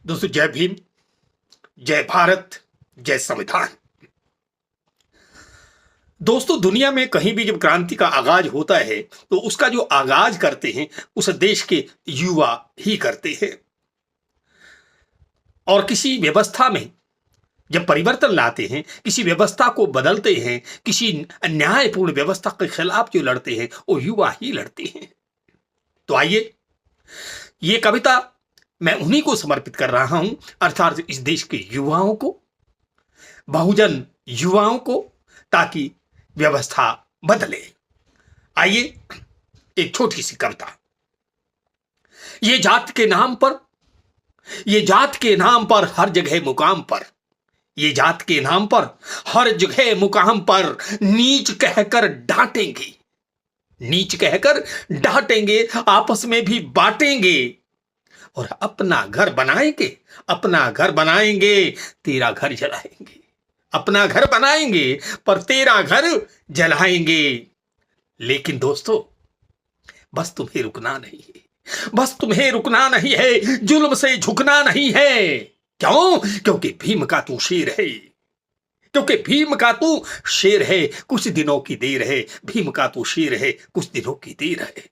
दोस्तों, जय भीम, जय भारत, जय संविधान। दोस्तों, दुनिया में कहीं भी जब क्रांति का आगाज होता है तो उसका जो आगाज करते हैं उस देश के युवा ही करते हैं। और किसी व्यवस्था में जब परिवर्तन लाते हैं, किसी व्यवस्था को बदलते हैं, किसी अन्यायपूर्ण व्यवस्था के खिलाफ जो लड़ते हैं वो युवा ही लड़ते हैं। तो आइए, ये कविता मैं उन्हीं को समर्पित कर रहा हूं, अर्थात इस देश के युवाओं को, बहुजन युवाओं को, ताकि व्यवस्था बदले। आइए, एक छोटी सी कविता। ये जात के नाम पर, ये जात के नाम पर हर जगह मुकाम पर, ये जात के नाम पर हर जगह मुकाम पर नीच कहकर डांटेंगे, नीच कहकर डांटेंगे, आपस में भी बांटेंगे और अपना घर बनाएंगे, अपना घर बनाएंगे, तेरा घर जलाएंगे। अपना घर बनाएंगे पर तेरा घर जलाएंगे। लेकिन दोस्तों, बस तुम्हें रुकना नहीं है, बस तुम्हें रुकना नहीं है, जुल्म से झुकना नहीं है। क्यों? क्योंकि भीम का तू शेर है, क्योंकि भीम का तू शेर है। कुछ दिनों की देर है, भीम का तू शेर है, कुछ दिनों की देर है।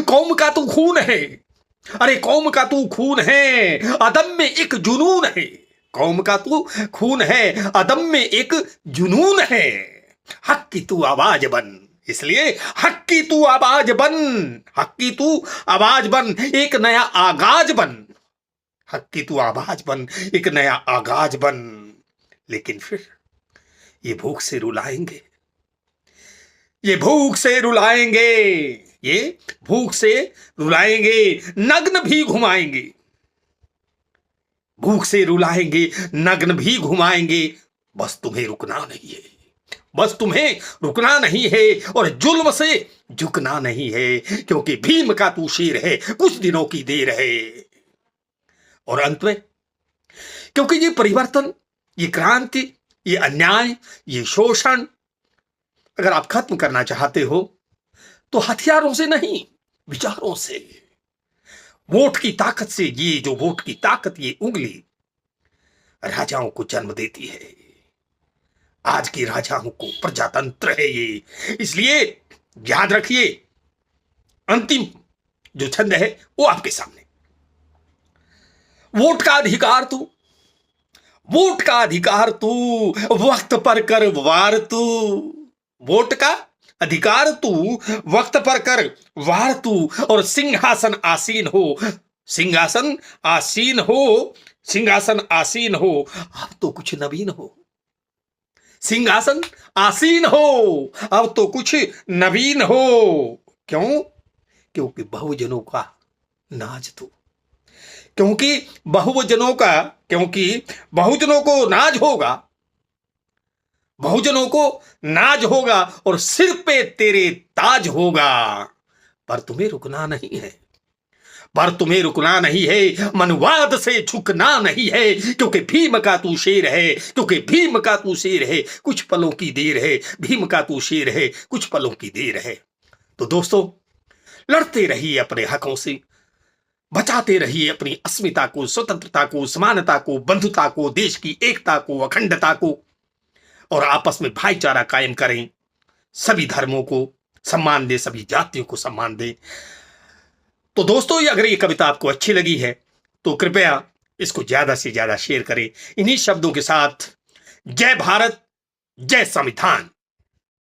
कौम का तू खून है, अरे कौम का तू खून है, अदम में एक जुनून है। कौम का तू खून है, अदम में एक जुनून है। हक की तू आवाज बन, इसलिए हक की तू आवाज बन, हक की तू आवाज बन, एक नया आगाज बन। हक की तू आवाज बन, एक नया आगाज बन। लेकिन फिर ये भूख से रुलाएंगे, ये भूख से रुलाएंगे, ये भूख से रुलाएंगे, नग्न भी घुमाएंगे। भूख से रुलाएंगे, नग्न भी घुमाएंगे। बस तुम्हें रुकना नहीं है, बस तुम्हें रुकना नहीं है और जुल्म से झुकना नहीं है, क्योंकि भीम का तू शेर है, कुछ दिनों की देर है। और अंत में, क्योंकि ये परिवर्तन, ये क्रांति, ये अन्याय, ये शोषण अगर आप खत्म करना चाहते हो तो हथियारों से नहीं, विचारों से, वोट की ताकत से। ये जो वोट की ताकत, ये उंगली राजाओं को जन्म देती है। आज के राजाओं को प्रजातंत्र है ये, इसलिए याद रखिए। अंतिम जो छंद है वो आपके सामने। वोट का अधिकार तू, वोट का अधिकार तू, वक्त पर कर वार तू। वोट का अधिकार तू, वक्त पर कर वार तू, और सिंहासन आसीन हो, सिंहासन आसीन हो, सिंहासन आसीन हो। अब तो कुछ नवीन हो, सिंहासन आसीन हो, अब तो कुछ नवीन हो। क्यों? क्योंकि बहुजनों का नाज तू, क्योंकि बहुजनों का, क्योंकि बहुजनों को नाज होगा, बहुजनों को नाज होगा और सिर पे तेरे ताज होगा। पर तुम्हें रुकना नहीं है, पर तुम्हें रुकना नहीं है, मनवाद से झुकना नहीं है, क्योंकि भीम का तू शेर है, क्योंकि भीम का तू शेर है, कुछ पलों की देर है। भीम का तू शेर है, कुछ पलों की देर है। तो दोस्तों, लड़ते रहिए अपने हकों से, बचाते रहिए अपनी अस्मिता को, स्वतंत्रता को, समानता को, बंधुता को, देश की एकता को, अखंडता को, और आपस में भाईचारा कायम करें। सभी धर्मों को सम्मान दें, सभी जातियों को सम्मान दें। तो दोस्तों, अगर ये कविता आपको अच्छी लगी है तो कृपया इसको ज्यादा से ज्यादा शेयर करें। इन्हीं शब्दों के साथ, जय भारत, जय संविधान।